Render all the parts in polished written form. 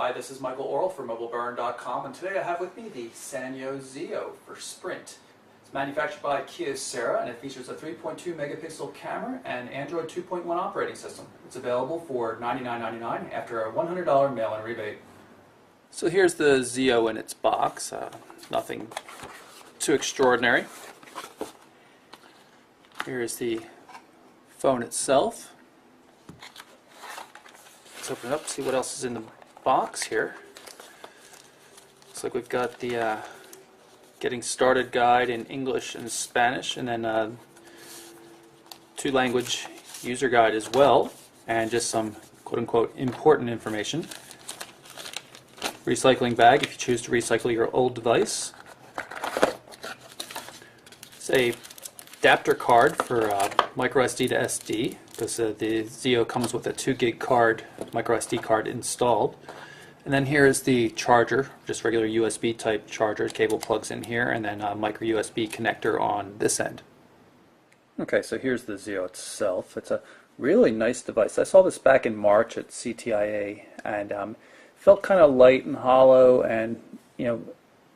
Hi, this is Michael Orrell for MobileBurn.com, and today I have with me the Sanyo Zeo for Sprint. It's manufactured by Kyocera, and it features a 3.2 megapixel camera and Android 2.1 operating system. It's available for $99.99 after a $100 mail-in rebate. So here's the Zeo in its box. Nothing too extraordinary. Here's the phone itself. Let's open it up, see what else is in the box here. Looks like we've got the getting started guide in English and Spanish, and then 2-language user guide as well, and just some quote-unquote important information. Recycling bag if you choose to recycle your old device. It's a adapter card for micro SD to SD, because the Zeo comes with a 2 gig card, micro SD card installed. And then here is the charger, just regular USB type charger. Cable plugs in here, and then a micro USB connector on this end. Okay, so here's the Zeo itself. It's a really nice device. I saw this back in March at CTIA, and felt kind of light and hollow, and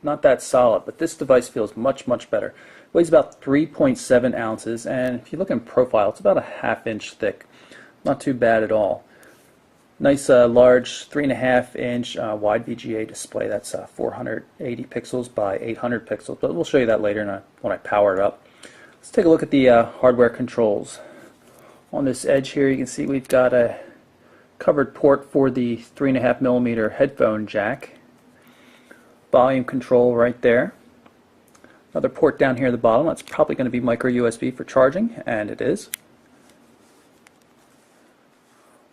not that solid. But this device feels much better. Weighs about 3.7 ounces, and if you look in profile, it's about a ½ inch thick. Not too bad at all. Nice large 3.5-inch wide VGA display. That's 480 pixels by 800 pixels, but we'll show you that later when I power it up. Let's take a look at the hardware controls. On this edge here, you can see we've got a covered port for the 3.5mm headphone jack. Volume control right there. Another port down here at the bottom. That's probably going to be micro USB for charging, and it is.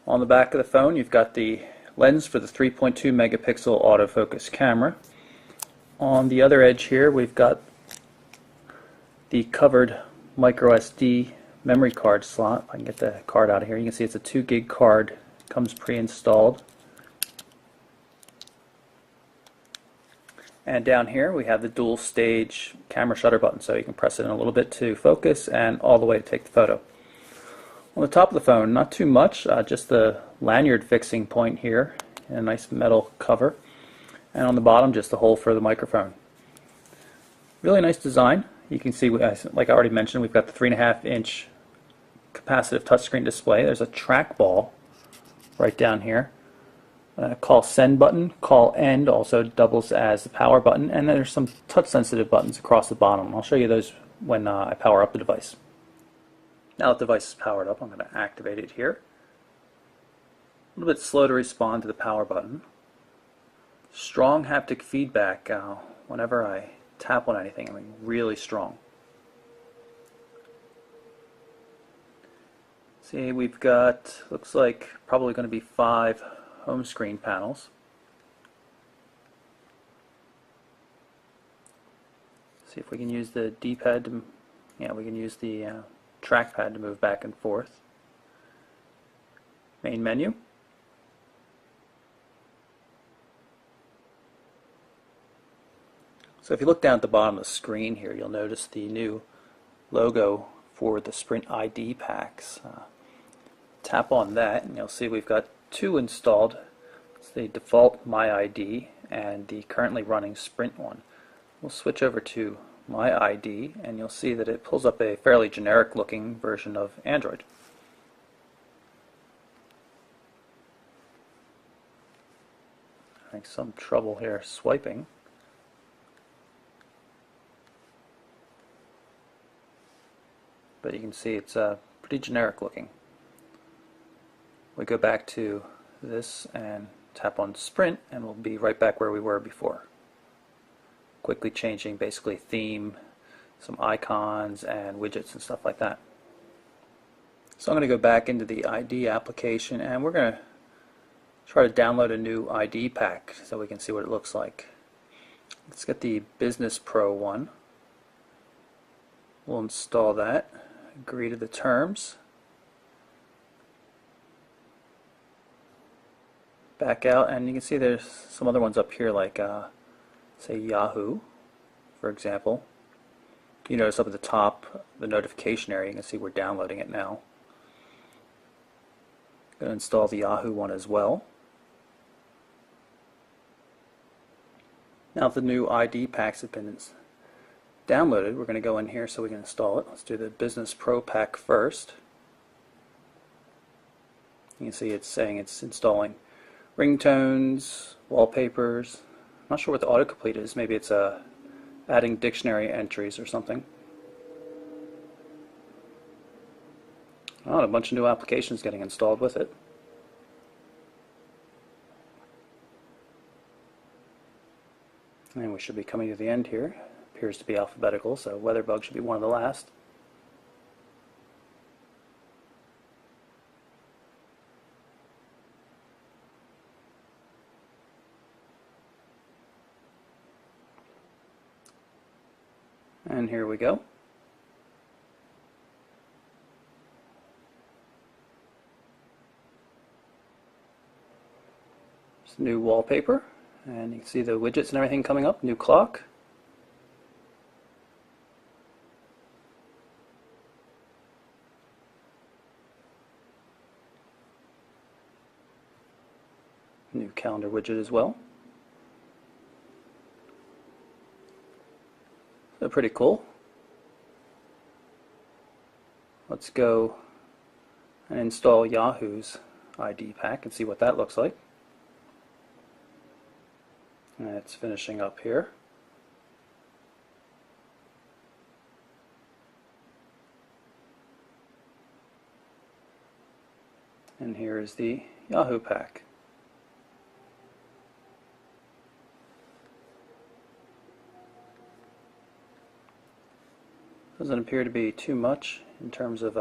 On the back of the phone, you've got the lens for the 3.2 megapixel autofocus camera. On the other edge here, we've got the covered micro SD memory card slot. If I can get the card out of here, you can see it's a 2 gig card. Comes pre-installed. And down here we have the dual stage camera shutter button, so you can press it in a little bit to focus and all the way to take the photo. On the top of the phone, not too much, just the lanyard fixing point here and a nice metal cover. And on the bottom, just the hole for the microphone. Really nice design. You can see, like I already mentioned, we've got the 3.5-inch capacitive touchscreen display. There's a trackball right down here. Call send button, call end also doubles as the power button, and then there's some touch sensitive buttons across the bottom. I'll show you those when I power up the device. Now that the device is powered up, I'm going to activate it here. A little bit slow to respond to the power button. Strong haptic feedback whenever I tap on anything. I mean, really strong. See, we've got, looks like probably going to be 5 home screen panels. See if we can use the D-pad to, we can use the trackpad to move back and forth. Main menu. So if you look down at the bottom of the screen here, you'll notice the new logo for the Sprint ID packs. Tap on that and you'll see we've got 2 installed. It's the default My ID and the currently running Sprint one. We'll switch over to My ID and you'll see that it pulls up a fairly generic looking version of Android. Having some trouble here swiping. But you can see it's pretty generic looking. We go back to this and tap on Sprint and we'll be right back where we were before. Quickly changing basically theme, some icons and widgets and stuff like that. So I'm going to go back into the ID application and we're going to try to download a new ID pack so we can see what it looks like. Let's get the Business Pro one. We'll install that, agree to the terms. Back out, and you can see there's some other ones up here like say Yahoo, for example. You notice up at the top, the notification area, you can see we're downloading it now. Going to install the Yahoo one as well. Now the new ID packs have been downloaded, we're going to go in here so we can install it. Let's do the Business Pro pack first. You can see it's saying it's installing ringtones, wallpapers. I'm not sure what the autocomplete is. Maybe it's adding dictionary entries or something. Oh, and a bunch of new applications getting installed with it. And we should be coming to the end here. Appears to be alphabetical, so WeatherBug should be one of the last. And here we go. It's new wallpaper, and you can see the widgets and everything coming up. New clock. New calendar widget as well. So pretty cool. Let's go and install Yahoo's ID pack and see what that looks like. And it's finishing up here. And here is the Yahoo pack. Doesn't appear to be too much in terms of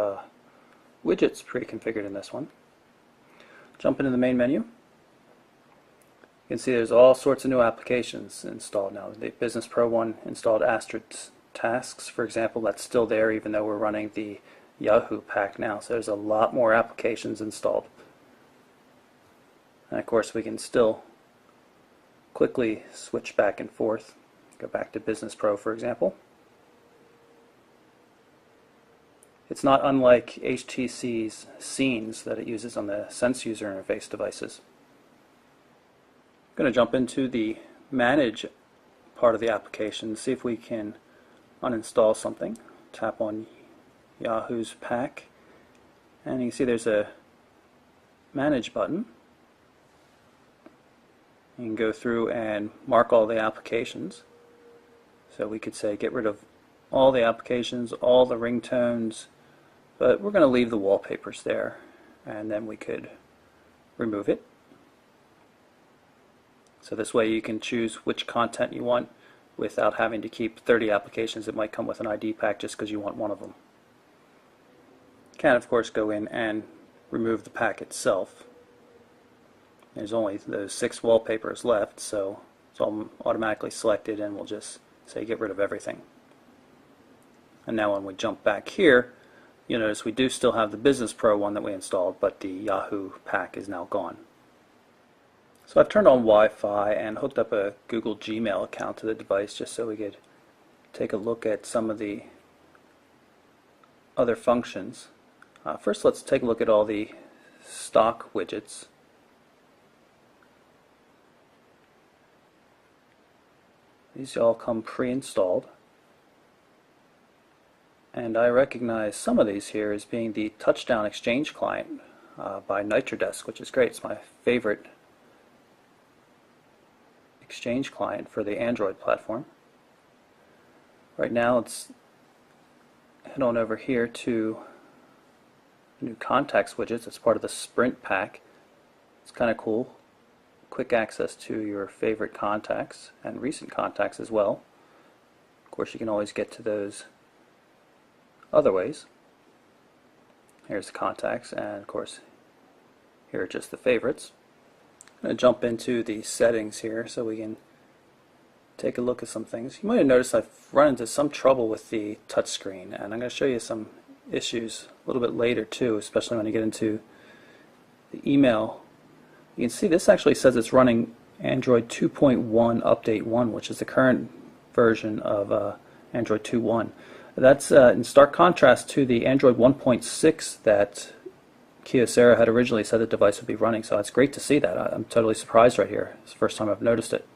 widgets pre-configured in this one. Jump into the main menu. You can see there's all sorts of new applications installed now. The Business Pro one installed Asterisk Tasks, for example. That's still there even though we're running the Yahoo pack now. So there's a lot more applications installed. And of course we can still quickly switch back and forth. Go back to Business Pro, for example. It's not unlike HTC's Scenes that it uses on the Sense user interface devices. I'm going to jump into the Manage part of the application, see if we can uninstall something. Tap on Yahoo's pack, and you can see there's a Manage button. You can go through and mark all the applications. So we could say get rid of all the applications, all the ringtones, but we're going to leave the wallpapers there, and then we could remove it. So this way you can choose which content you want without having to keep 30 applications that might come with an ID pack just because you want one of them. You can of course go in and remove the pack itself. There's only those 6 wallpapers left, so it's all automatically selected, and we'll just say get rid of everything. And now when we jump back here, you'll notice we do still have the Business Pro one that we installed, but the Yahoo pack is now gone. So I've turned on Wi-Fi and hooked up a Google Gmail account to the device just so we could take a look at some of the other functions. First let's take a look at all the stock widgets. These all come pre-installed. And I recognize some of these here as being the Touchdown Exchange client by NitroDesk, which is great. It's my favorite Exchange client for the Android platform. Right now, let's head on over here to new Contacts widgets. It's part of the Sprint pack. It's kind of cool. Quick access to your favorite contacts and recent contacts as well. Of course, you can always get to those other ways. Here's the contacts, and of course here are just the favorites. I'm going to jump into the settings here so we can take a look at some things. You might have noticed I've run into some trouble with the touchscreen, and I'm going to show you some issues a little bit later too, especially when you get into the email. You can see this actually says it's running Android 2.1 Update 1, which is the current version of Android 2.1. That's in stark contrast to the Android 1.6 that Kyocera had originally said the device would be running, so it's great to see that. I'm totally surprised right here. It's the first time I've noticed it.